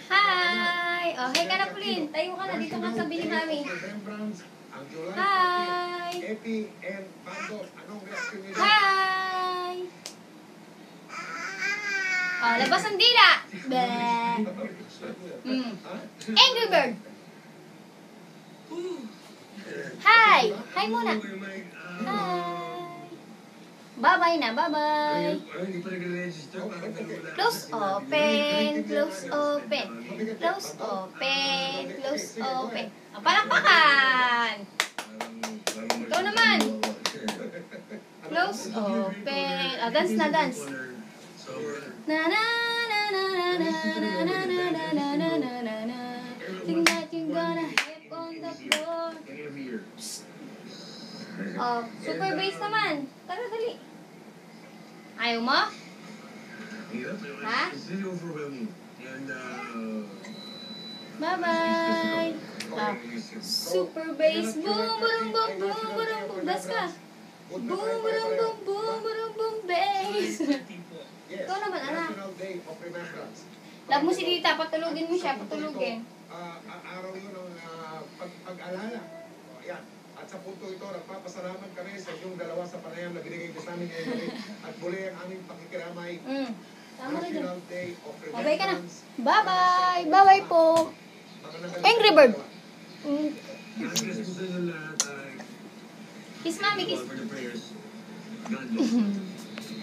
Hi! Oh, hey ka na, Pauline. Tayo ka na. Dito ka sa Bini Mami. Hi! Hi! Oh, labas ang dila. Bleh. Angry Bird. Hi! Hi muna. Hi! Bye-bye na, bye-bye. Close, open, close, open. Close, open, close, open. Oh, palakpakan! Ikaw naman. Close, open. Oh, dance na, dance. Na na na na na na na na na na na na na na. Think that you're gonna hit on the floor. Oh, super bass naman. Tara, dali. Ayaw mo? Ha? Bye-bye. Ah, super bass. Boom, boom, boom, boom, boom, boom. Das ka. Boom, boom, boom, boom, boom, boom, bass. Ikaw naman, anak. Love mo si Dita. Patulugin mo siya. Patulugin. Araw yun ang pag-alala. Ayan. At sa punto ito, nagpapasalamat kami sa inyong dalawa sa panayam na binigay ko sa amin ngayon. At muli ang aming pakikiramay. National Day of Remembrance. Bye-bye ka na. Bye-bye. Bye-bye po. Angry Bird. Kiss, Mami, kiss.